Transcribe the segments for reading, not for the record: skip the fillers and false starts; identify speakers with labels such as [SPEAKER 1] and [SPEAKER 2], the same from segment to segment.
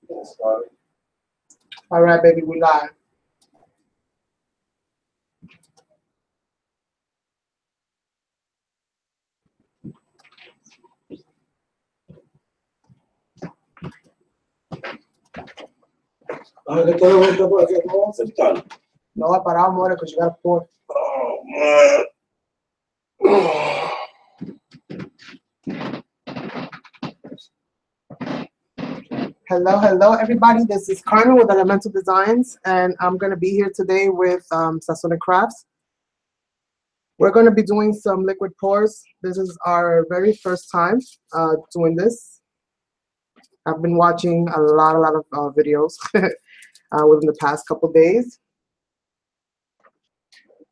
[SPEAKER 1] All right, baby, we live. No, I parado more because you gotta pour.
[SPEAKER 2] Oh man.
[SPEAKER 1] Hello, hello, everybody. This is Carmen with Elemental Designs, and I'm gonna be here today with Sazon and Crafts. We're gonna be doing some liquid pours. This is our very first time doing this. I've been watching a lot of videos within the past couple days.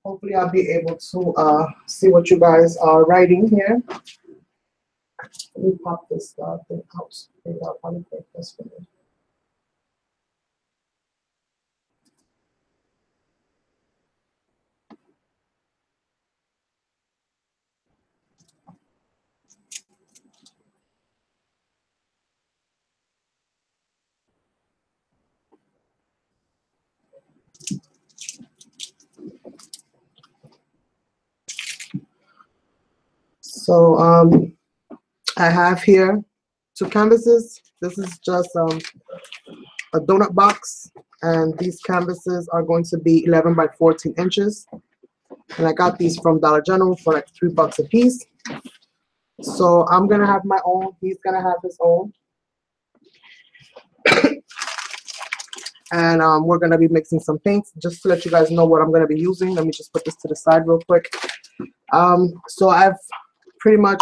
[SPEAKER 1] Hopefully, I'll be able to see what you guys are writing here. Let me pop this thing out. Maybe I'll probably take this for me. So I have here 2 canvases. This is just a donut box, and these canvases are going to be 11 by 14 inches. And I got these from Dollar General for like $3 a piece. So I'm gonna have my own. He's gonna have his own. And we're gonna be mixing some paints. Just to let you guys know what I'm gonna be using. Let me just put this to the side real quick. So I've pretty much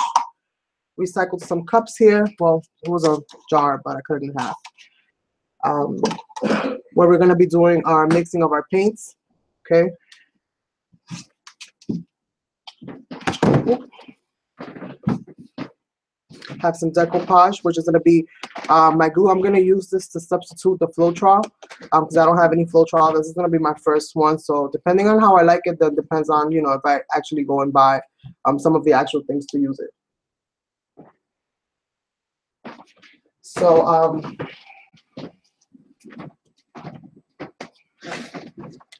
[SPEAKER 1] recycled some cups here. Well, it was a jar, but I cut it in half. Where we're gonna be doing our mixing of our paints. Okay. Have some Decoupage, which is going to be my glue. I'm going to use this to substitute the Floetrol because I don't have any Floetrol. This is going to be my first one. So depending on how I like it, that depends on, you know, if I actually go and buy some of the actual things to use it. So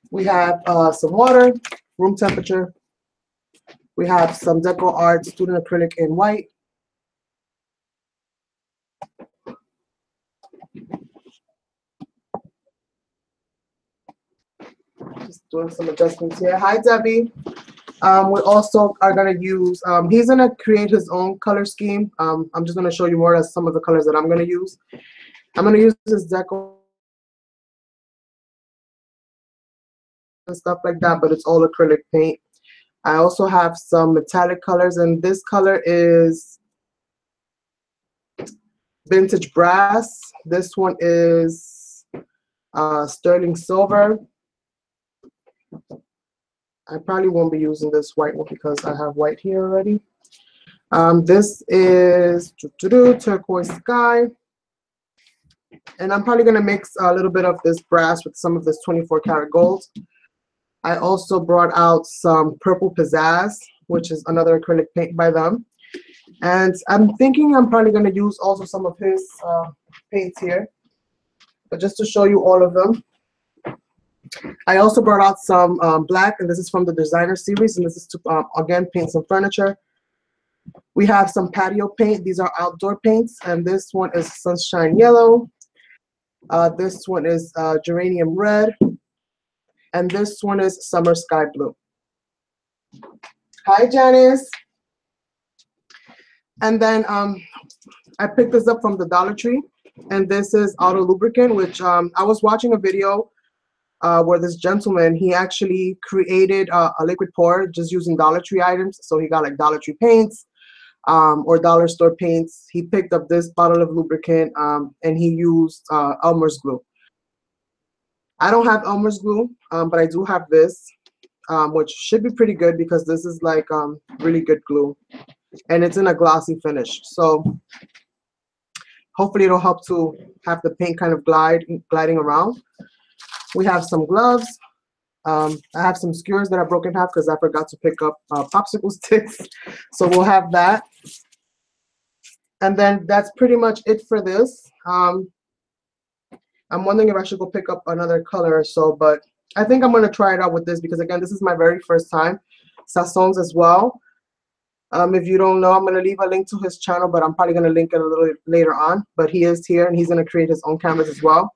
[SPEAKER 1] we have some water, room temperature. We have some Decoart Student Acrylic in white. Just doing some adjustments here. Hi, Debbie. We also are going to use, he's going to create his own color scheme. I'm just going to show you more of some of the colors that I'm going to use. I'm going to use this Deco and stuff like that, but it's all acrylic paint. I also have some metallic colors, and this color is Vintage Brass. This one is Sterling Silver. I probably won't be using this white one because I have white here already. This is Turquoise Sky. And I'm probably going to mix a little bit of this brass with some of this 24 karat gold. I also brought out some Purple Pizzazz, which is another acrylic paint by them. And I'm thinking I'm probably going to use also some of his paints here. But just to show you all of them. I also brought out some black, and this is from the designer series, and this is to, again, paint some furniture. We have some patio paint. These are outdoor paints, and this one is Sunshine Yellow. This one is Geranium Red, and this one is Summer Sky Blue. Hi, Janice. And then I picked this up from the Dollar Tree, and this is Auto Lubricant, which I was watching a video where this gentleman, he actually created a liquid pour just using Dollar Tree items. So he got like Dollar Tree paints or dollar store paints. He picked up this bottle of lubricant and he used Elmer's glue. I don't have Elmer's glue, but I do have this, which should be pretty good because this is like really good glue. And it's in a glossy finish. So hopefully it'll help to have the paint kind of gliding around. We have some gloves. I have some skewers that I broke in half because I forgot to pick up popsicle sticks. So we'll have that. And then that's pretty much it for this. I'm wondering if I should go pick up another color or so, but I think I'm going to try it out with this because, again, this is my very first time. Sazon's as well. If you don't know, I'm going to leave a link to his channel, but I'm probably going to link it a little later on. But he is here, and he's going to create his own canvas as well.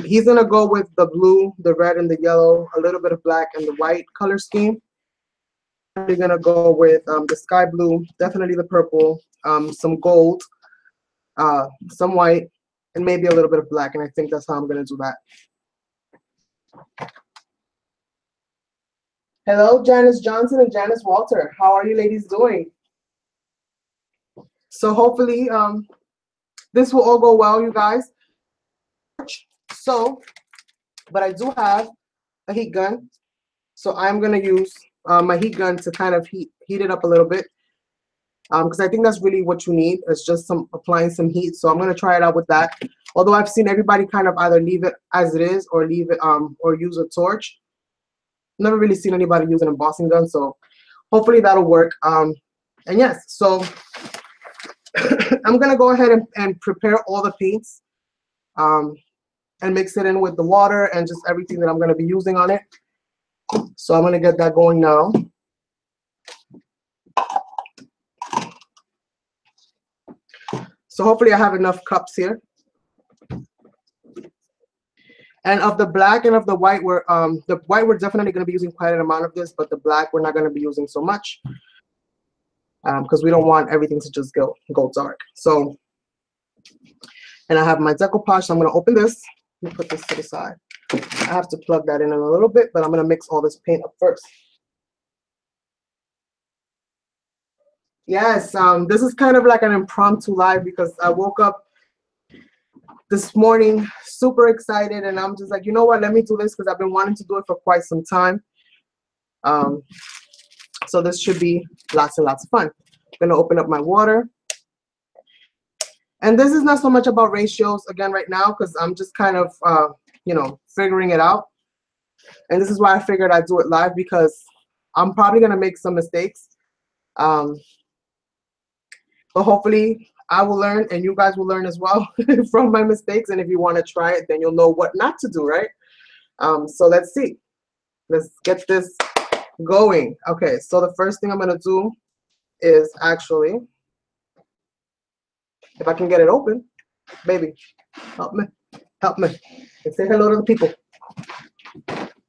[SPEAKER 1] He's going to go with the blue, the red, and the yellow, a little bit of black, and the white color scheme. We're going to go with the sky blue, definitely the purple, some gold, some white, and maybe a little bit of black, and I think that's how I'm going to do that. Hello, Janice Johnson and Janice Walter. How are you ladies doing? So hopefully this will all go well, you guys. So, but I do have a heat gun. So I'm going to use my heat gun to kind of heat it up a little bit. Because I think that's really what you need. It's just applying some heat. So I'm going to try it out with that. Although I've seen everybody kind of either leave it as it is or leave it or use a torch. Never really seen anybody use an embossing gun, so hopefully that'll work. And yes, so I'm gonna go ahead and prepare all the paints and mix it in with the water and just everything that I'm gonna be using on it. So I'm gonna get that going now. So hopefully I have enough cups here. And of the black and of the white, we're definitely going to be using quite an amount of this, but the black we're not going to be using so much because we don't want everything to just go dark. So, and I have my decoupage, so I'm going to open this. Let me put this to the side. I have to plug that in a little bit, but I'm going to mix all this paint up first. Yes, this is kind of like an impromptu live because I woke up this morning super excited, and I'm just like, you know what, let me do this because I've been wanting to do it for quite some time. So this should be lots and lots of fun. I'm gonna open up my water, and this is not so much about ratios again right now because I'm just kind of you know, figuring it out. And this is why I figured I'd do it live because I'm probably gonna make some mistakes, but hopefully I will learn and you guys will learn as well from my mistakes. And if you want to try it, then you'll know what not to do, right? So let's see. Let's get this going. Okay, so the first thing I'm going to do is actually, if I can get it open, baby, help me. Help me. And say hello to the people.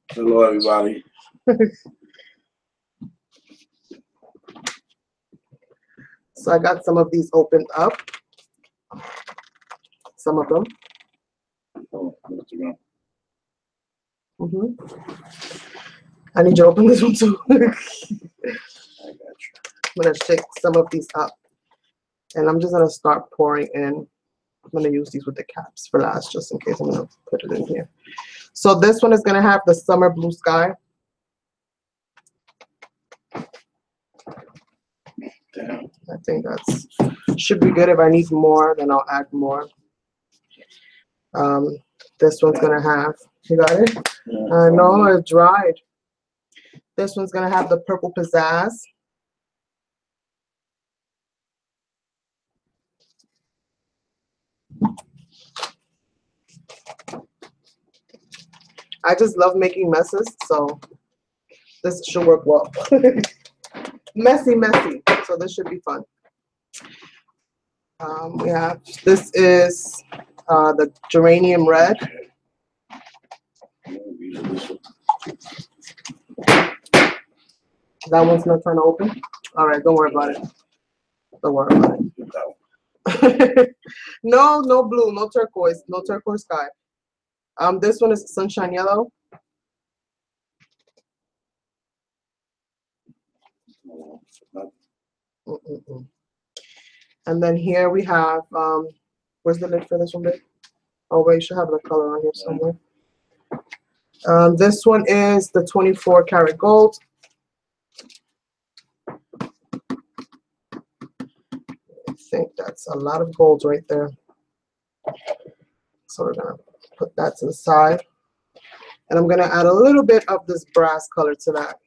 [SPEAKER 2] Hello, everybody.
[SPEAKER 1] So I got some of these opened up. Some of them.
[SPEAKER 2] Oh, let's go.
[SPEAKER 1] I need you to open this one too.
[SPEAKER 2] I got you.
[SPEAKER 1] I'm going to shake some of these up. And I'm just going to start pouring in. I'm going to use these with the caps for last just in case. I'm going to put it in here. So this one is going to have the summer blue sky.
[SPEAKER 2] Damn.
[SPEAKER 1] I think that's should be good. If I need more, then I'll add more. This one's gonna have, you got it? I know it dried. This one's gonna have the purple pizzazz. I just love making messes, so this should work well. Messy, messy. So this should be fun. We have, this is the geranium red. That one's not trying to open. All right, don't worry about it. Don't worry about it. No, no blue, no turquoise sky. This one is sunshine yellow. And then here we have, where's the lid for this one, babe? Oh, wait, you should have the color on here somewhere. This one is the 24 karat gold. I think that's a lot of gold right there. So we're gonna put that to the side. And I'm gonna add a little bit of this brass color to that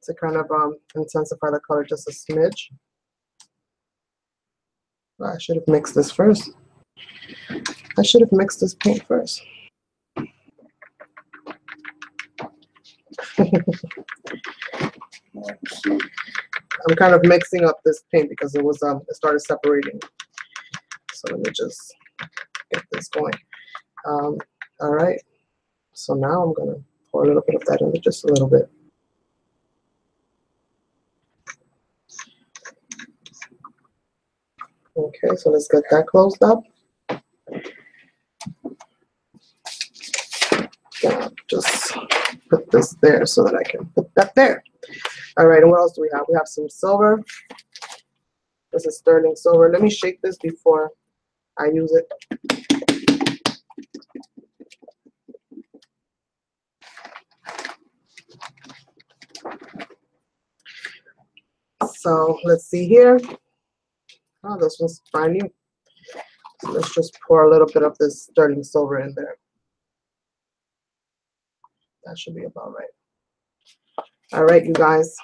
[SPEAKER 1] to kind of intensify the color just a smidge. I should have mixed this first. I should have mixed this paint first. I'm kind of mixing up this paint because it was it started separating. So let me just get this going. All right. So now I'm gonna pour a little bit of that in, just a little bit. Okay, so let's get that closed up. Yeah, just put this there so that I can put that there. All right, and what else do we have? We have some silver. This is sterling silver. Let me shake this before I use it. So let's see here. Oh, this one's brand new. So let's just pour a little bit of this sterling silver in there. That should be about right. All right, you guys.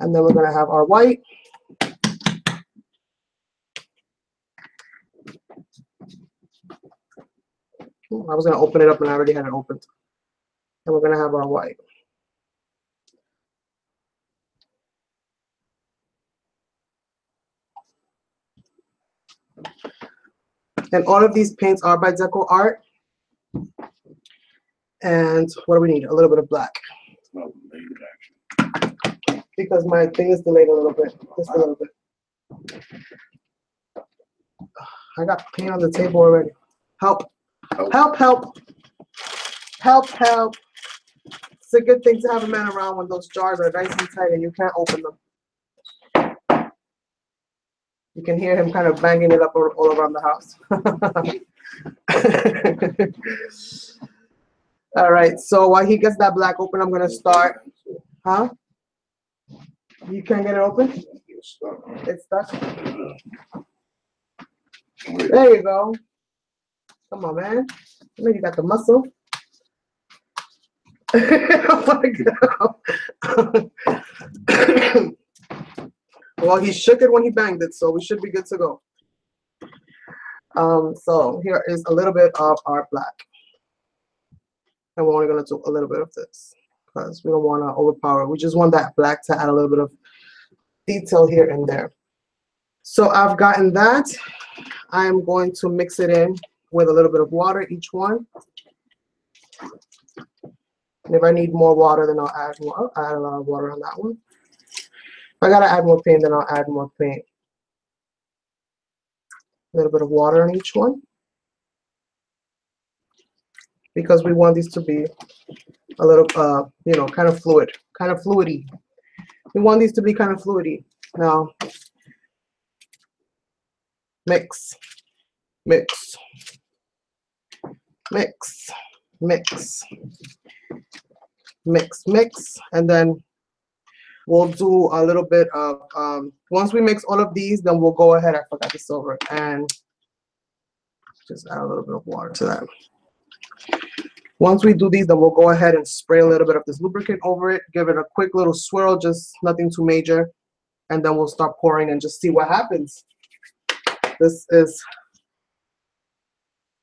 [SPEAKER 1] And then we're going to have our white. Ooh, I was going to open it up and I already had it opened. And we're going to have our white. And all of these paints are by Decoart. And what do we need? A little bit of black. Because my thing is delayed a little bit. Just a little bit. I got paint on the table already. Help. Help, help. Help, help. It's a good thing to have a man around when those jars are nice and tight and you can't open them. You can hear him kind of banging it up all around the house. All right, so while he gets that black open, I'm going to start. Huh? You can't get it open? It's stuck. There you go. Come on, man. I know you got the muscle. Oh my God. Well, he shook it when he banged it, so we should be good to go. So here is a little bit of our black. And we're only going to do a little bit of this because we don't want to overpower it. We just want that black to add a little bit of detail here and there. So I've gotten that. I'm going to mix it in with a little bit of water, each one. And if I need more water, then I'll add more. I'll add a lot of water on that one. If I gotta add more paint, then I'll add more paint. A little bit of water on each one. Because we want these to be a little, you know, kind of fluid, kind of fluidy. We want these to be kind of fluidy. Now, mix, mix, mix, mix, mix, mix, and then we'll do a little bit of, once we mix all of these, then we'll go ahead, I forgot the silver, and just add a little bit of water to that. Once we do these, then we'll go ahead and spray a little bit of this lubricant over it, give it a quick little swirl, just nothing too major, and then we'll start pouring and just see what happens. This is,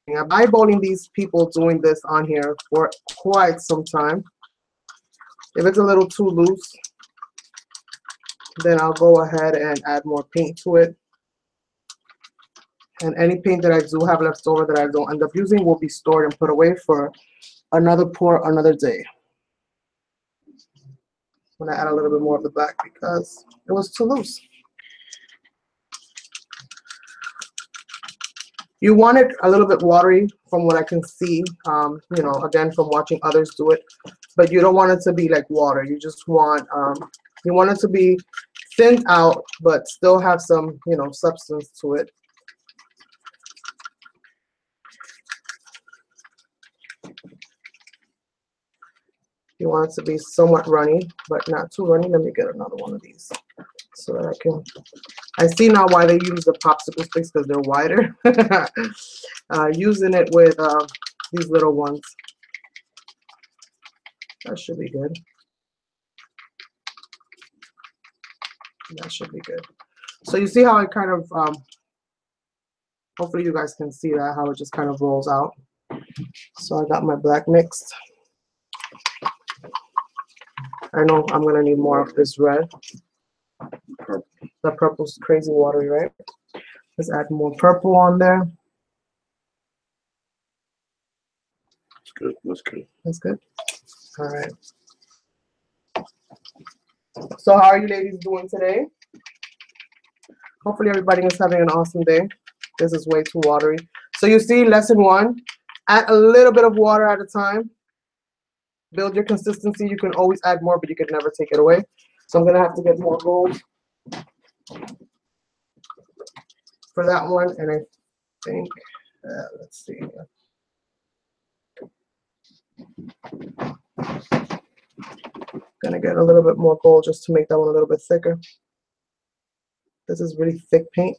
[SPEAKER 1] I'm eyeballing these people doing this on here for quite some time. If it's a little too loose, then I'll go ahead and add more paint to it. And any paint that I do have left over that I don't end up using will be stored and put away for another pour another day. I'm going to add a little bit more of the black because it was too loose. You want it a little bit watery from what I can see, you know, again, from watching others do it. But you don't want it to be like water. You just want, you want it to be thinned out, but still have some, you know, substance to it. You want it to be somewhat runny, but not too runny. Let me get another one of these so that I can. I see now why they use the popsicle sticks, because they're wider. Using it with these little ones. That should be good. That should be good. So you see how it kind of, hopefully you guys can see that, how it just kind of rolls out. So I got my black mixed. I know I'm gonna need more of this red.
[SPEAKER 2] Purple.
[SPEAKER 1] The purple's crazy watery, right? Let's add more purple on there.
[SPEAKER 2] That's good. That's good.
[SPEAKER 1] That's good. All right. So how are you ladies doing today? Hopefully everybody is having an awesome day. This is way too watery. So you see, lesson 1, add a little bit of water at a time. Build your consistency. You can always add more, but you can never take it away. So I'm gonna have to get more gold for that one. And I think, let's see. Gonna get a little bit more gold just to make that one a little bit thicker. This is really thick paint.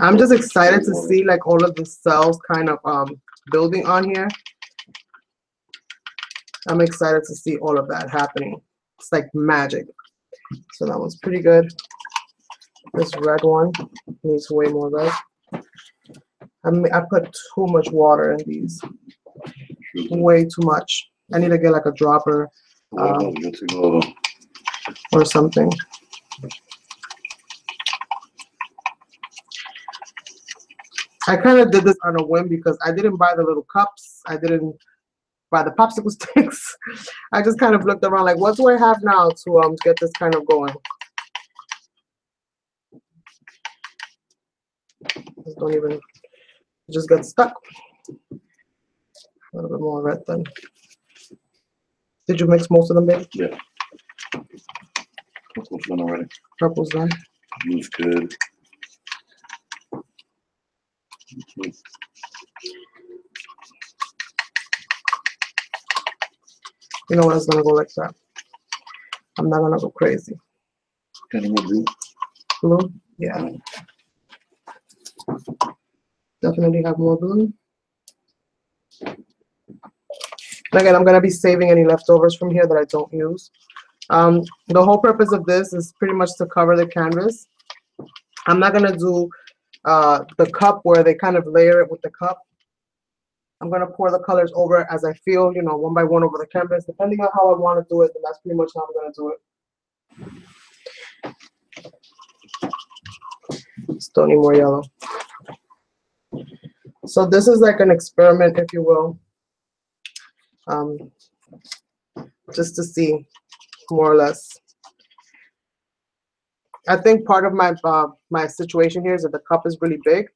[SPEAKER 1] I'm just excited to see like all of the cells kind of building on here. I'm excited to see all of that happening. It's like magic. So that one's pretty good. This red one needs way more red. I put too much water in these. Way too much. I need to get like a dropper or something. I kind of did this on a whim because I didn't buy the little cups. I didn't buy the popsicle sticks. I just kind of looked around like, what do I have now to get this kind of going? Just don't even, just get stuck. A little bit more red then. Did you mix most of them, babe?
[SPEAKER 2] Yeah. Purple's done already.
[SPEAKER 1] Purple's done.
[SPEAKER 2] Blue's good.
[SPEAKER 1] You know what? It's gonna go like that. I'm not gonna go crazy.
[SPEAKER 2] Any more blue?
[SPEAKER 1] Blue? Yeah. Definitely have more blue. Again, I'm gonna be saving any leftovers from here that I don't use. The whole purpose of this is pretty much to cover the canvas. I'm not gonna do the cup where they kind of layer it with the cup. I'm gonna pour the colors over as I feel, you know, one by one over the canvas. Depending on how I want to do it, then that's pretty much how I'm gonna do it. Still need more yellow. So this is like an experiment, if you will, just to see, more or less. I think part of my my situation here is that the cup is really big,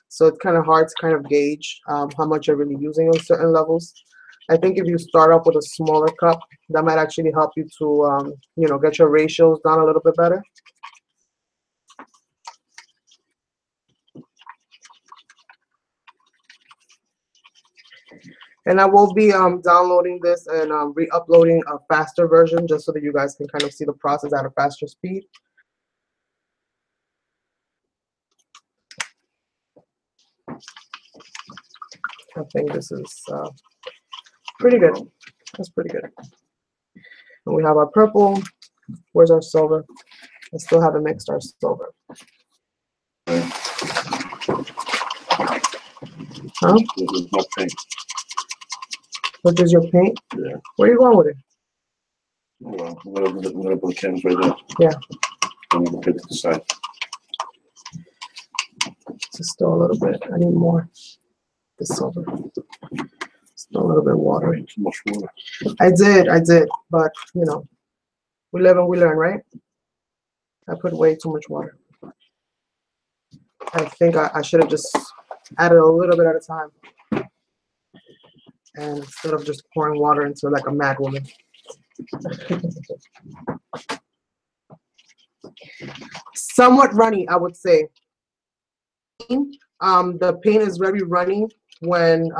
[SPEAKER 1] so it's kind of hard to kind of gauge how much you're really using on certain levels. I think if you start off with a smaller cup, that might actually help you to you know, get your ratios down a little bit better. And I will be downloading this and re-uploading a faster version just so that you guys can kind of see the process at a faster speed. I think this is pretty good. That's pretty good. And we have our purple. Where's our silver? I still haven't mixed our silver. Huh? Which is your paint?
[SPEAKER 2] Yeah.
[SPEAKER 1] Where are you going with it?
[SPEAKER 2] Well, I'm gonna put the canvas right there.
[SPEAKER 1] Yeah.
[SPEAKER 2] I'm gonna put it to the side.
[SPEAKER 1] Just still a little bit. I need more. The silver. Still a little bit watery.
[SPEAKER 2] Too much water.
[SPEAKER 1] I did, but you know, we live and we learn, right? I put way too much water. I think I should have just added a little bit at a time. And instead of just pouring water into like a mad woman. Somewhat runny, I would say. The paint is very runny when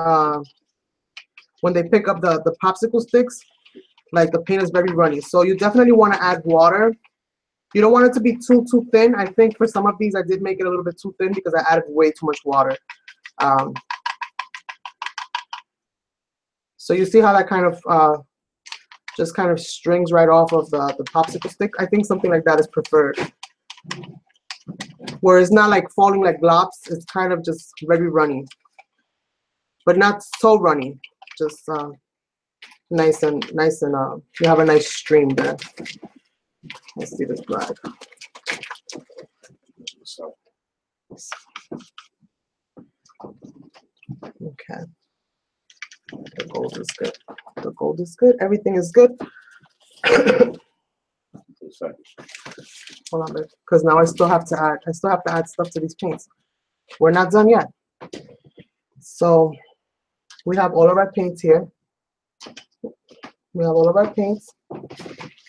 [SPEAKER 1] they pick up the popsicle sticks. Like the paint is very runny. So you definitely want to add water. You don't want it to be too thin. I think for some of these I did make it a little bit too thin because I added way too much water. So you see how that kind of just kind of strings right off of the popsicle stick. I think something like that is preferred. where it's not like falling like globs. It's kind of just very runny, but not so runny. Just nice and you have a nice stream there. Let's see this black. Okay. The gold is good. The gold is good. Everything is good. Hold on, because now I still have to add stuff to these paints. We're not done yet. So we have all of our paints here. We have all of our paints.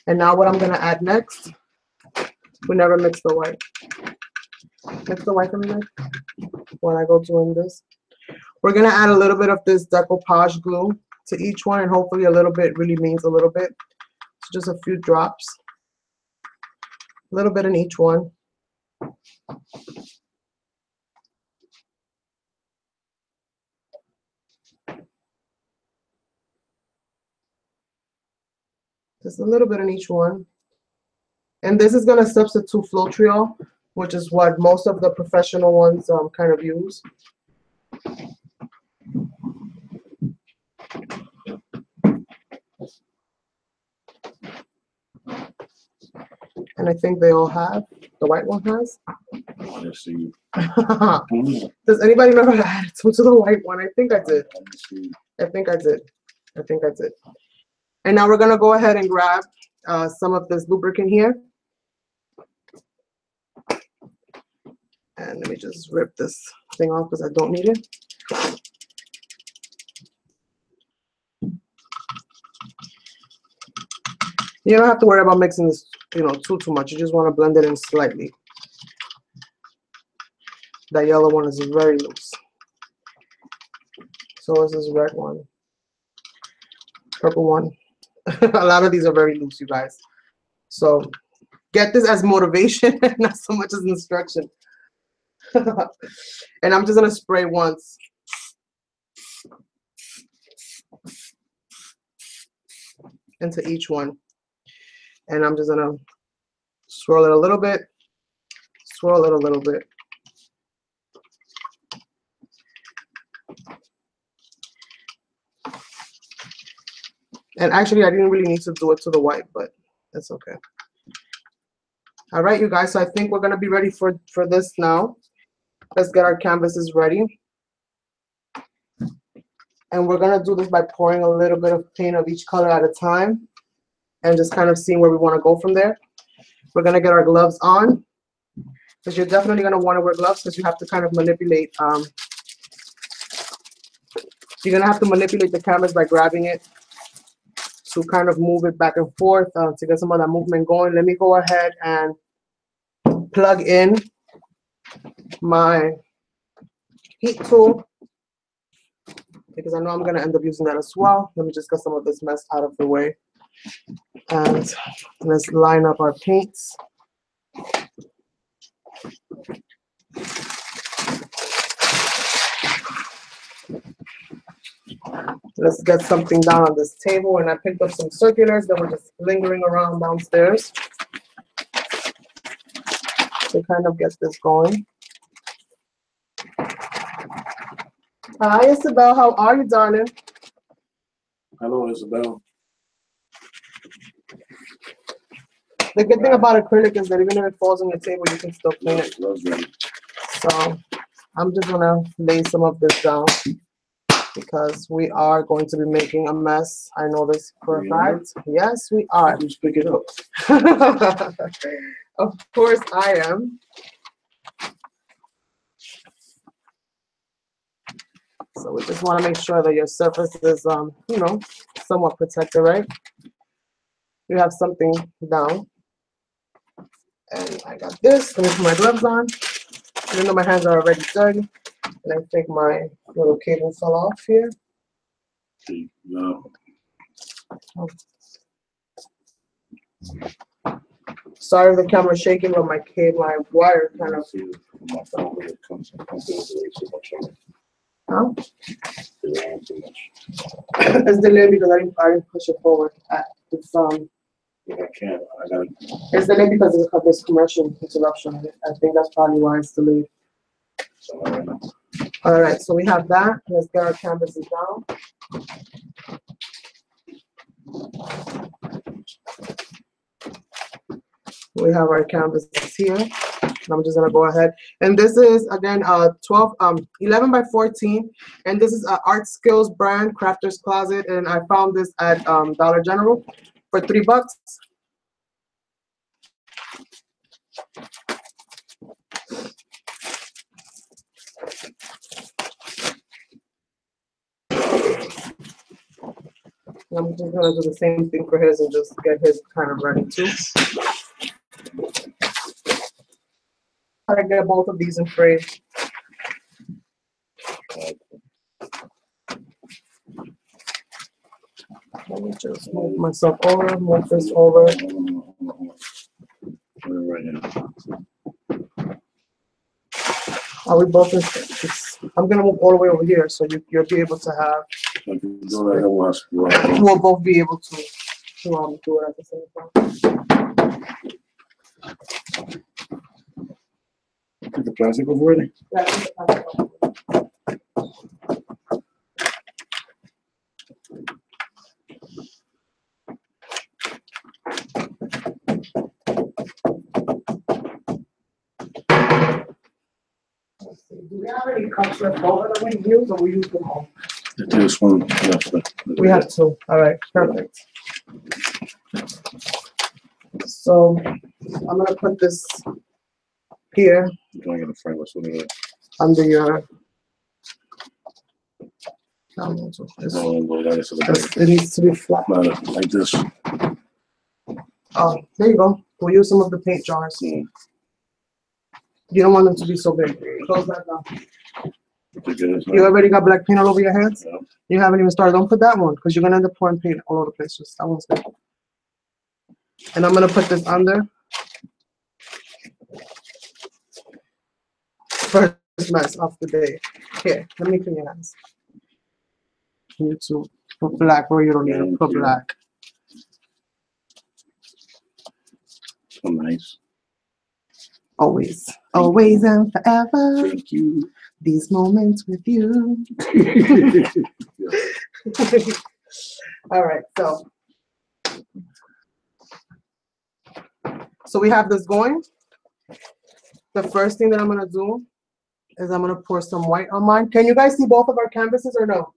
[SPEAKER 1] And now what I'm gonna add next, we never mix the white. Mix the white for me when I go doing this. We're gonna add a little bit of this Decoupage glue to each one, and hopefully a little bit really means a little bit. So just a few drops. A little bit in each one. Just a little bit in each one. And this is going to substitute Floetrol, which is what most of the professional ones kind of use. And I think they all have. The white one has. Does anybody know how to add to the white one? I think I did. I think I did. I think I did. And now we're going to go ahead and grab some of this lubricant here. And let me just rip this thing off because I don't need it. You don't have to worry about mixing this, too much. You just want to blend it in slightly. That yellow one is very loose. So is this red one. Purple one. A lot of these are very loose, you guys. So get this as motivation, not so much as instruction. And I'm just going to spray once. Into each one. And I'm just going to swirl it a little bit. Swirl it a little bit. And actually, I didn't really need to do it to the white, but it's okay. All right, you guys. So I think we're going to be ready for this now. Let's get our canvases ready. And we're going to do this by pouring a little bit of paint of each color at a time and just kind of seeing where we want to go from there. We're going to get our gloves on because you're definitely going to want to wear gloves because you have to kind of manipulate. You're going to have to manipulate the canvas by grabbing it to kind of move it back and forth to get some of that movement going. Let me go ahead and plug in my heat tool because I know I'm going to end up using that as well. Let me just get some of this mess out of the way. And let's line up our paints. Let's get something down on this table. And I picked up some circulars that were just lingering around downstairs to kind of get this going. Hi, Isabel. How are you, darling?
[SPEAKER 2] Hello, Isabel.
[SPEAKER 1] The good thing about acrylic is that even if it falls on your table, you can still clean it. So I'm just gonna lay some of this down because we are going to be making a mess. I know this for a fact. Yes, we are.
[SPEAKER 2] Just pick it up.
[SPEAKER 1] Of course I am. So we just want to make sure that your surface is, somewhat protected, right? You have something down. And I got this. Let me put my gloves on. Even though my hands are already dirty. And I think my little cable fell off here.
[SPEAKER 2] No.
[SPEAKER 1] Oh. Sorry if the camera's shaking, but my wire kind of. Huh? It's delayed because I didn't push it forward. It's
[SPEAKER 2] If I can't, I gotta.
[SPEAKER 1] It's delayed because of this commercial interruption. I think that's probably why it's delayed. All right, so we have that. Let's get our canvases down. We have our canvases here. I'm just gonna go ahead, and this is again 11 by 14, and this is Art Skills brand Crafter's Closet, and I found this at Dollar General for $3. I'm just gonna do the same thing for his and just get his kind of ready too. Try to get both of these in frame. Let me just move myself over, move this over.
[SPEAKER 2] Right now.
[SPEAKER 1] Are we both in? I'm gonna move all the way over here, so you'll be able to have. We'll both be able to do it at the same time.
[SPEAKER 2] Take the plastic off already?
[SPEAKER 1] Yeah, take the plastic off. Do we have any cups left over that we use, or we use them all?
[SPEAKER 2] There's one left.
[SPEAKER 1] We have two. All right, perfect. So I'm gonna put this here
[SPEAKER 2] Don't get a frame. Let's look at it.
[SPEAKER 1] under your. It needs to be flat.
[SPEAKER 2] Like this.
[SPEAKER 1] Oh, there you go. We'll use some of the paint jars.
[SPEAKER 2] Mm.
[SPEAKER 1] You don't want them to be so big. Close that down.
[SPEAKER 2] You
[SPEAKER 1] You already got black paint all over your hands?
[SPEAKER 2] Yeah.
[SPEAKER 1] You haven't even started. Don't put that one because you're going to end up pouring paint all over the place. Just that one's good. And I'm going to put this under. First mess of the day. Here, let me clean your hands. You to put black where you don't need to put black.
[SPEAKER 2] So nice.
[SPEAKER 1] Always. Always and forever.
[SPEAKER 2] Thank you.
[SPEAKER 1] These moments with you. All right, so we have this going. The first thing that I'm gonna do is I'm gonna pour some white on mine. Can you guys see both of our canvases or no?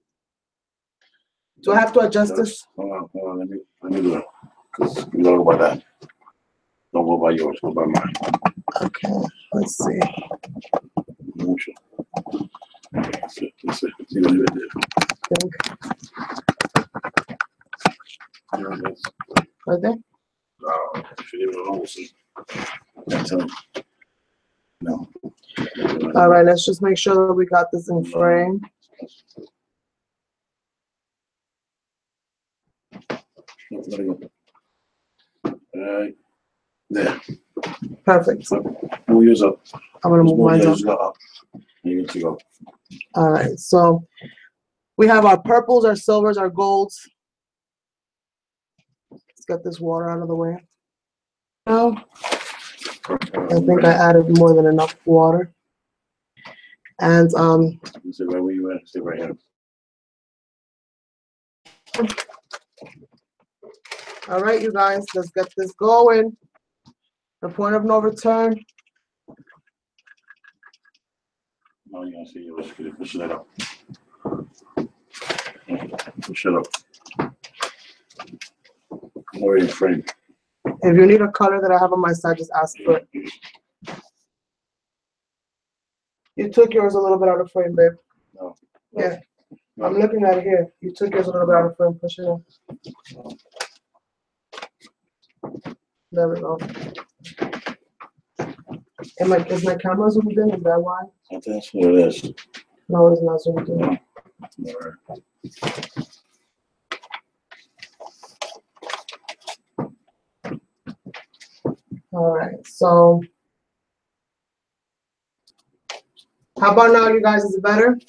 [SPEAKER 1] Do I have to adjust this?
[SPEAKER 2] Hold on. Let me do it. Because you don't go by that. Don't go by yours. Go by mine.
[SPEAKER 1] Okay. Let's see.
[SPEAKER 2] That's it. See what it is.
[SPEAKER 1] Right there?
[SPEAKER 2] If you even know, see. That's it. No.
[SPEAKER 1] All right, let's just make sure that we got this in frame.
[SPEAKER 2] Let it go. All right. There.
[SPEAKER 1] Perfect.
[SPEAKER 2] Move yours up.
[SPEAKER 1] I'm gonna move mine up.
[SPEAKER 2] You get to go.
[SPEAKER 1] All right, so we have our purples, our silvers, our golds. Let's get this water out of the way. Now, I think I added more than enough water. And
[SPEAKER 2] Sit right where you at. Sit right here.
[SPEAKER 1] all right, you guys, let's get this going. The point of no return.
[SPEAKER 2] No, you gotta see you. Let's get it. Push that up. Push it up. More in frame.
[SPEAKER 1] If you need a color that I have on my side, just ask for it. You took yours a little bit out of frame, babe.
[SPEAKER 2] No.
[SPEAKER 1] Yeah.
[SPEAKER 2] No.
[SPEAKER 1] I'm looking at it here. You took yours a little bit out of frame. Push it in. There we go. Is my camera zoomed in? Is that why?
[SPEAKER 2] That's what it is.
[SPEAKER 1] No, it's not zoomed in.
[SPEAKER 2] All right.
[SPEAKER 1] All right, so how about now, you guys? Is it better?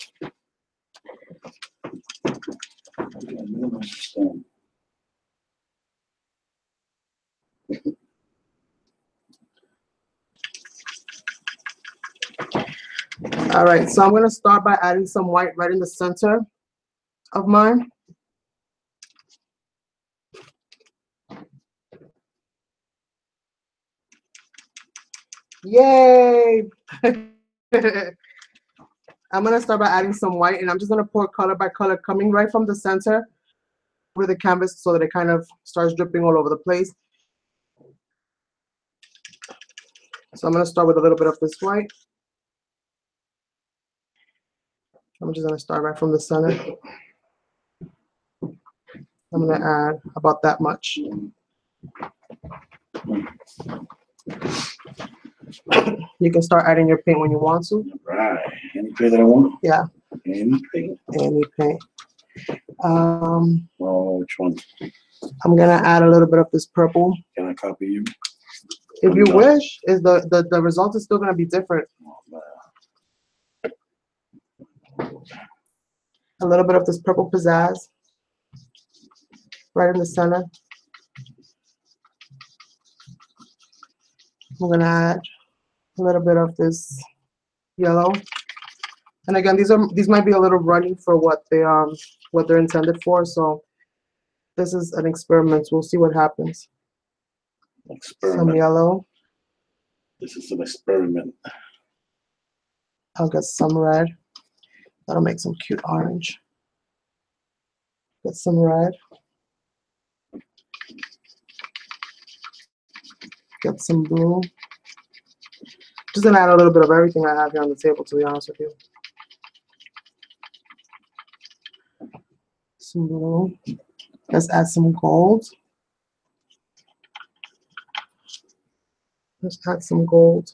[SPEAKER 1] All right, so I'm gonna start by adding some white right in the center of mine. Yay! I'm gonna start by adding some white, and I'm just gonna pour color by color, coming right from the center over the canvas so that it kind of starts dripping all over the place. So I'm gonna start with a little bit of this white. I'm just gonna start right from the center. I'm gonna add about that much. You can start adding your paint when you want to.
[SPEAKER 2] Right. Any paint that I want?
[SPEAKER 1] Yeah.
[SPEAKER 2] Any paint?
[SPEAKER 1] Any paint.
[SPEAKER 2] Oh, which one?
[SPEAKER 1] I'm gonna add a little bit of this purple.
[SPEAKER 2] Can I copy you?
[SPEAKER 1] If you wish, is the result is still gonna be different.
[SPEAKER 2] Oh,
[SPEAKER 1] A little bit of this purple pizzazz right in the center. I'm gonna add a little bit of this yellow. And again, these might be a little runny for what they're intended for. So this is an experiment. We'll see what happens.
[SPEAKER 2] experiment.
[SPEAKER 1] Some yellow.
[SPEAKER 2] This is an experiment.
[SPEAKER 1] I'll get some red. That'll make some cute orange. Get some red. Get some blue. Just gonna add a little bit of everything I have here on the table, to be honest with you. Some blue. Let's add some gold. Let's add some gold.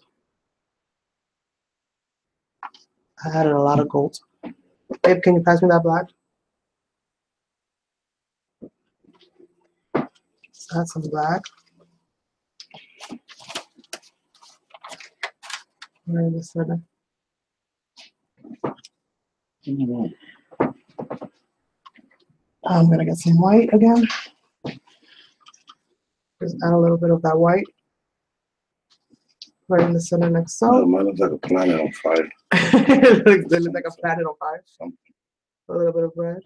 [SPEAKER 1] I added a lot of gold. Babe, can you pass me that black? Let's add some black. Right in the center. I'm gonna get some white again. Just add a little bit of that white right in the center next so.
[SPEAKER 2] Mine looks like a planet on fire.
[SPEAKER 1] It looks like a planet on fire.
[SPEAKER 2] Something.
[SPEAKER 1] A little bit of red.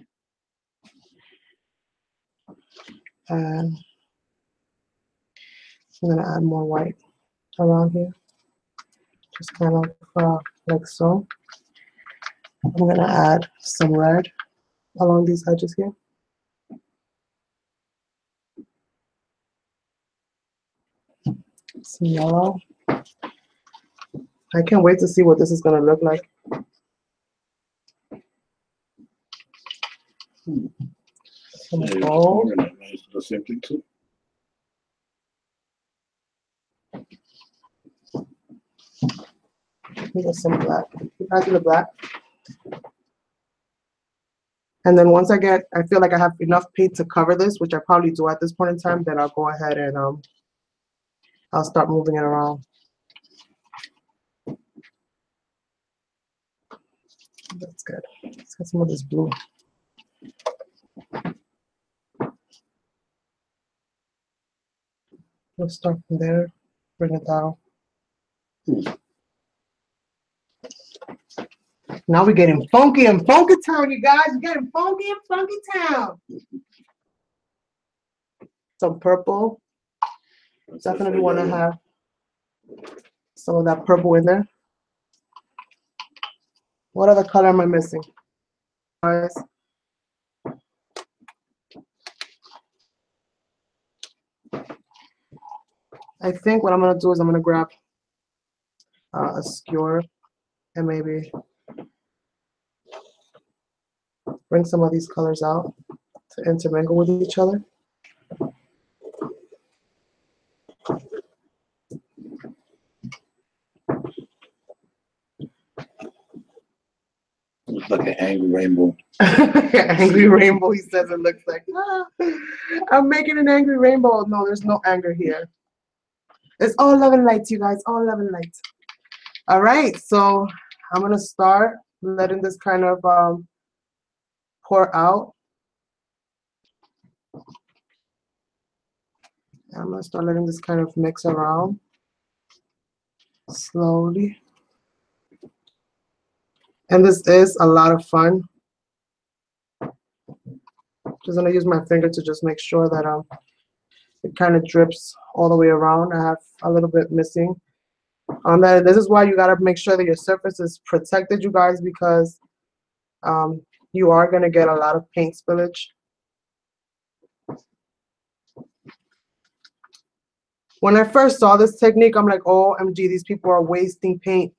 [SPEAKER 1] And I'm gonna add more white around here. Just kind of like so. I'm gonna add some red along these edges here. Some yellow. I can't wait to see what this is gonna look like. Some gold.
[SPEAKER 2] The same thing too.
[SPEAKER 1] We got some black. Add to the black. And then once I feel like I have enough paint to cover this, which I probably do at this point in time, then I'll go ahead and I'll start moving it around. That's good. Let's get some of this blue. We'll start from there, bring it down. Now we're getting funky in Funky Town, you guys. We're getting funky in Funky Town. Some purple. Definitely want to have some of that purple in there. What other color am I missing? Guys. I think what I'm going to do is I'm going to grab a skewer and maybe bring some of these colors out to intermingle with each other.
[SPEAKER 2] Looks like an angry rainbow.
[SPEAKER 1] Angry rainbow, he says it looks like. I'm making an angry rainbow. No, there's no anger here. It's all love and light, you guys. All love and light. All right, so I'm going to start letting this kind of pour out. I'm gonna start letting this kind of mix around slowly. And this is a lot of fun. Just gonna use my finger to just make sure that it kind of drips all the way around. I have a little bit missing on that. This is why you gotta make sure that your surface is protected, you guys, because you are gonna get a lot of paint spillage. When I first saw this technique, I'm like, OMG, these people are wasting paint.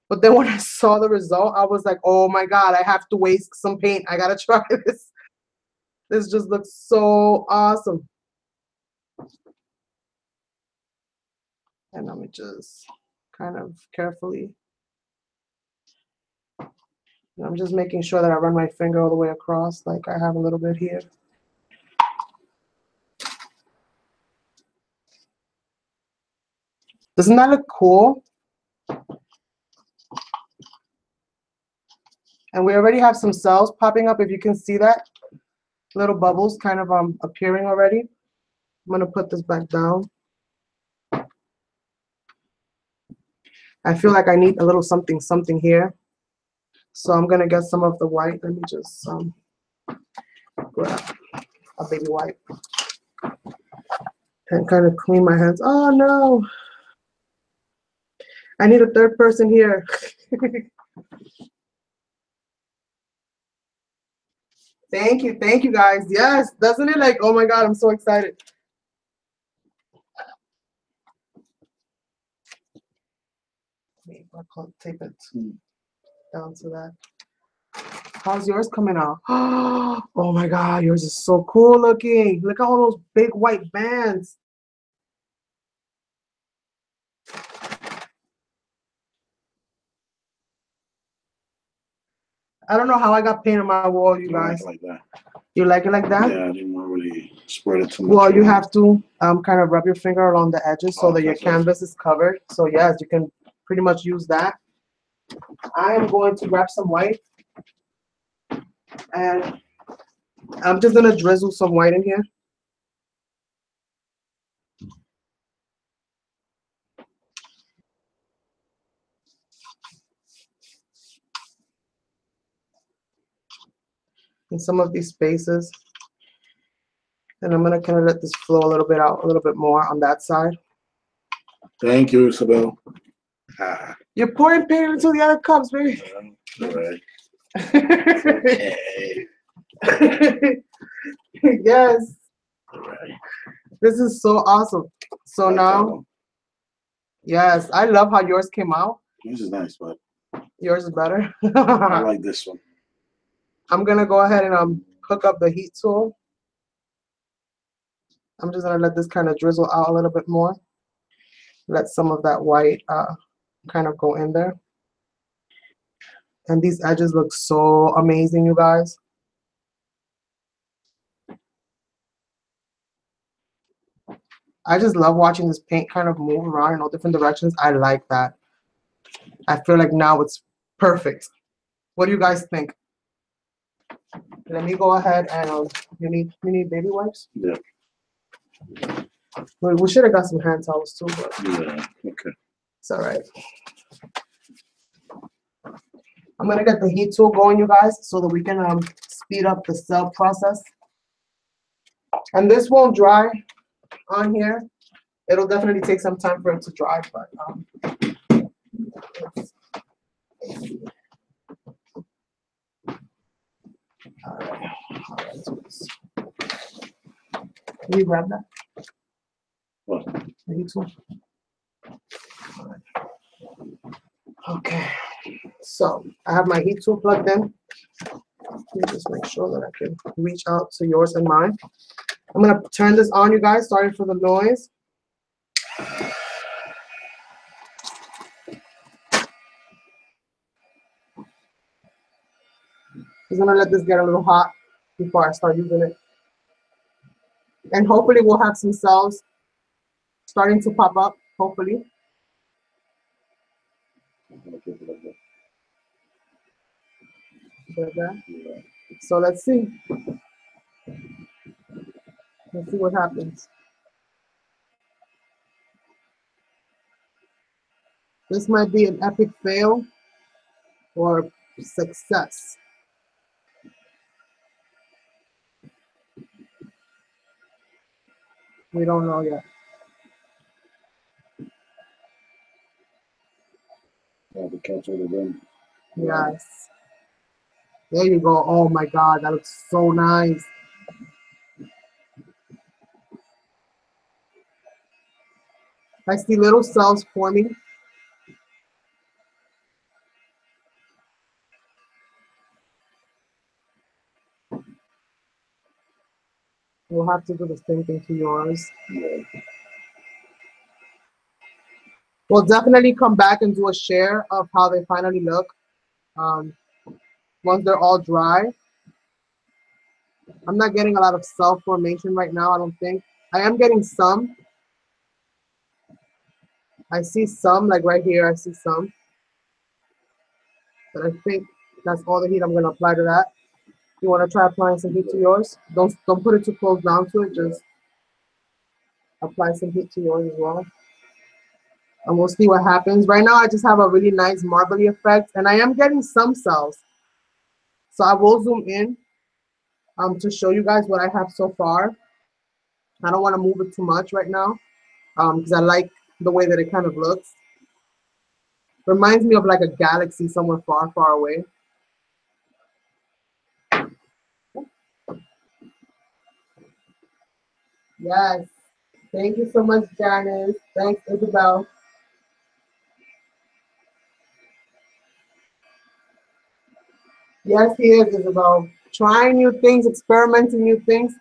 [SPEAKER 1] But then when I saw the result, I was like, oh my God, I have to waste some paint. I gotta try this. This just looks so awesome. And let me just kind of carefully. I'm just making sure that I run my finger all the way across, like I have a little bit here. Doesn't that look cool? And we already have some cells popping up, if you can see that. Little bubbles kind of appearing already. I'm gonna put this back down. I feel like I need a little something here. So I'm gonna get some of the white. Let me just grab a baby wipe and kind of clean my hands. Oh no, I need a third person here. Thank you guys. Yes, doesn't it, like, oh my God, I'm so excited. I'll tape it down to that. How's yours coming out? Oh my God, yours is so cool looking. Look at all those big white bands. I don't know how I got paint on my wall, you guys.
[SPEAKER 2] Like that.
[SPEAKER 1] You like it like that?
[SPEAKER 2] Yeah, I didn't want to really spread it too much.
[SPEAKER 1] Well, you have to kind of rub your finger along the edges so that your canvas is covered. So yes, you can pretty much use that. I am going to grab some white. And I'm just gonna drizzle some white in here. In some of these spaces. And I'm gonna kind of let this flow a little bit out, a little bit more on that side.
[SPEAKER 2] Thank you, Isabel.
[SPEAKER 1] You're pouring paint into the other cups, baby.
[SPEAKER 2] All right.
[SPEAKER 1] Okay. Yes.
[SPEAKER 2] All right.
[SPEAKER 1] This is so awesome. So now, yes, I love how yours came out.
[SPEAKER 2] Yours is nice, but
[SPEAKER 1] yours is better.
[SPEAKER 2] I like this one.
[SPEAKER 1] I'm gonna go ahead and hook up the heat tool. I'm just gonna let this kind of drizzle out a little bit more. Let some of that white kind of go in there. And these edges look so amazing, you guys. I just love watching this paint kind of move around in all different directions. I like that. I feel like now it's perfect. What do you guys think? Let me go ahead and you need baby wipes?
[SPEAKER 2] Yeah.
[SPEAKER 1] We should have got some hand towels too, but
[SPEAKER 2] Yeah. Okay.
[SPEAKER 1] it's all right. I'm gonna get the heat tool going, you guys, so that we can speed up the cell process. And this won't dry on here. It'll definitely take some time for it to dry, but all right. Can you grab that?
[SPEAKER 2] What?
[SPEAKER 1] The heat tool. Okay. So I have my heat tool plugged in. Let me just make sure that I can reach out to yours and mine. I'm gonna turn this on, you guys. Sorry for the noise. I'm gonna let this get a little hot before I start using it. And hopefully we'll have some cells starting to pop up, hopefully. So let's see. Let's see what happens. This might be an epic fail or success. We don't know yet.
[SPEAKER 2] Yeah, to catch it again.
[SPEAKER 1] Yes. There you go. Oh my God, that looks so nice. I see little cells forming. We'll have to do the same thing to yours.
[SPEAKER 2] Yeah.
[SPEAKER 1] We'll definitely come back and do a share of how they finally look once they're all dry. I'm not getting a lot of cell formation right now, I don't think. I am getting some. I see some, like right here, I see some. But I think that's all the heat I'm gonna apply to that. You wanna try applying some heat to yours? Don't put it too close down to it, just apply some heat to yours as well. And we'll see what happens. Right now, I just have a really nice marbly effect, and I am getting some cells. So I will zoom in to show you guys what I have so far. I don't want to move it too much right now because I like the way that it kind of looks. Reminds me of like a galaxy somewhere far, far away. Yes. Thank you so much, Janice. Thanks, Isabel. Yes, he is, Isabel. Trying new things, experimenting new things.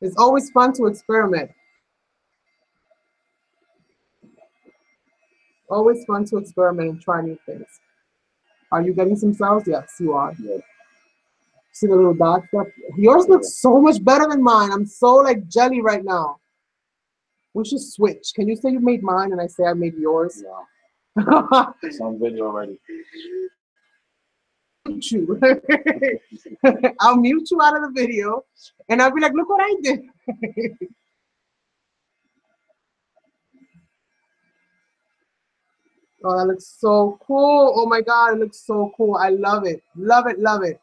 [SPEAKER 1] It's always fun to experiment. Always fun to experiment and try new things. Are you getting some cells? Yes, you are.
[SPEAKER 2] Yeah.
[SPEAKER 1] See the little dots up? Yours looks so much better than mine. I'm so like jelly right now. We should switch. Can you say you made mine and I say I made yours?
[SPEAKER 2] Yeah. It's on video already.
[SPEAKER 1] Mute you. I'll mute you out of the video and I'll be like, look what I did. Oh, that looks so cool. Oh my God, it looks so cool. I love it. Love it, love it.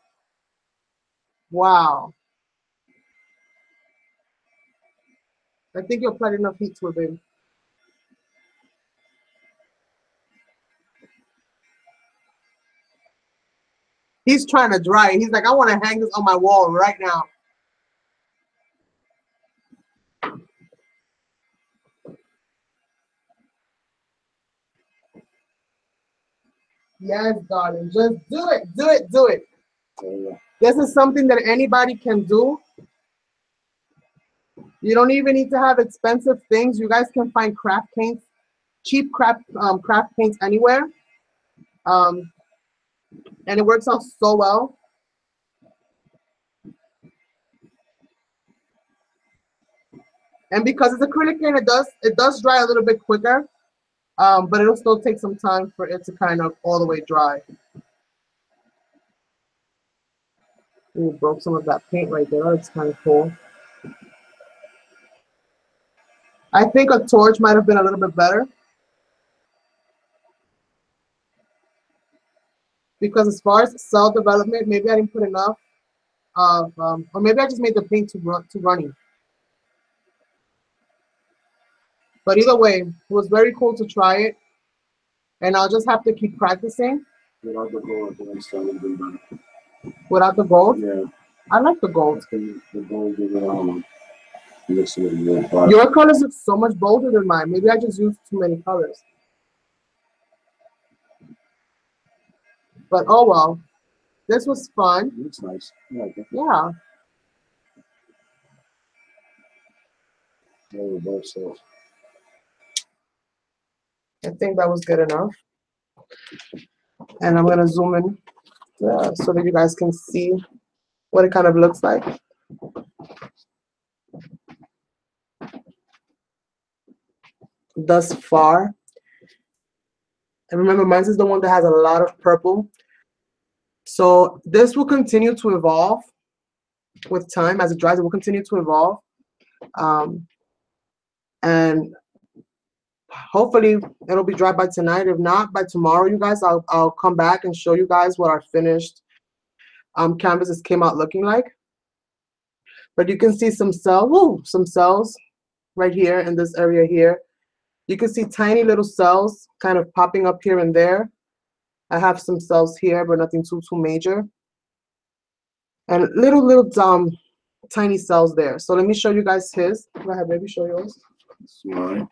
[SPEAKER 1] Wow. I think you applied enough heat to it, baby. He's trying to dry it. He's like, I want to hang this on my wall right now. Yes, darling. Just do it, do it, do it.
[SPEAKER 2] Yeah.
[SPEAKER 1] This is something that anybody can do. You don't even need to have expensive things. You guys can find craft paints, cheap craft paints anywhere. And it works out so well. And because it's acrylic paint, it does dry a little bit quicker, but it'll still take some time for it to kind of all the way dry. Ooh, broke some of that paint right there. That's kind of cool. I think a torch might have been a little bit better. Because as far as cell development, maybe I didn't put enough of, or maybe I just made the paint too runny. But either way, it was very cool to try it. And I'll just have to keep practicing.
[SPEAKER 2] Without the gold, it's still a little bit better.
[SPEAKER 1] Without the gold?
[SPEAKER 2] Yeah.
[SPEAKER 1] I like the gold.
[SPEAKER 2] The gold gives it looks a little more bright.
[SPEAKER 1] Your colors look so much bolder than mine. Maybe I just used too many colors. But oh well. This was fun.
[SPEAKER 2] It looks nice. I like it.
[SPEAKER 1] Yeah.
[SPEAKER 2] Yeah, we're both so.
[SPEAKER 1] I think that was good enough. And I'm gonna zoom in so that you guys can see what it kind of looks like. Thus far. And remember, mine is the one that has a lot of purple. So this will continue to evolve with time. As it dries, it will continue to evolve. And hopefully it'll be dry by tonight. If not, by tomorrow, you guys, I'll come back and show you guys what our finished canvases came out looking like. But you can see some cells right here in this area here. You can see tiny little cells kind of popping up here and there. I have some cells here, but nothing too major. And little tiny cells there. So let me show you guys his. Go ahead, baby, show yours.
[SPEAKER 2] That's mine.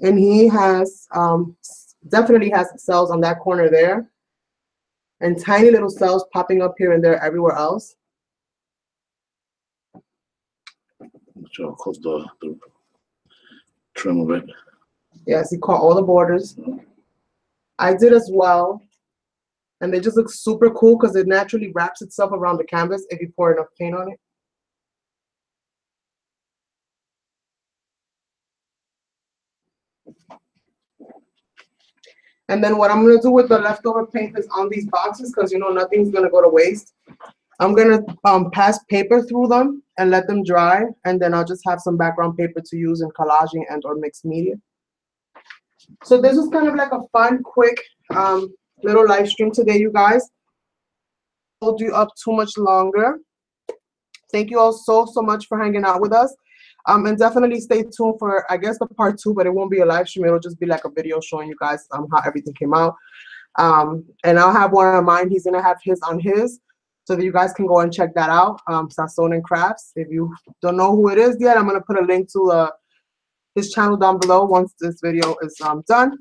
[SPEAKER 1] And he has definitely has cells on that corner there, and tiny little cells popping up here and there everywhere else.
[SPEAKER 2] So I'll cut the trim of it.
[SPEAKER 1] Yes, he caught all the borders. I did as well, and they just look super cool because it naturally wraps itself around the canvas if you pour enough paint on it. And then what I'm going to do with the leftover paint is on these boxes, because you know nothing's going to go to waste. I'm going to pass paper through them and let them dry, and then I'll just have some background paper to use in collaging and or mixed media. So this was kind of like a fun, quick little live stream today, you guys. Hold you up too much longer. Thank you all so much for hanging out with us. And definitely stay tuned for, I guess, the part 2, but it won't be a live stream. It'll just be like a video showing you guys how everything came out. And I'll have one on mine. He's going to have his on his, so that you guys can go and check that out. Sazon and Crafts. If you don't know who it is yet, I'm going to put a link to his channel down below once this video is done.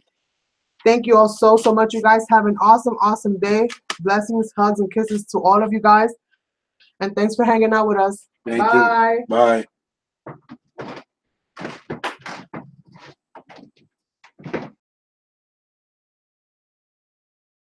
[SPEAKER 1] Thank you all so much, you guys. Have an awesome day. Blessings, hugs, and kisses to all of you guys. And thanks for hanging out with us.
[SPEAKER 2] Thank you. Bye.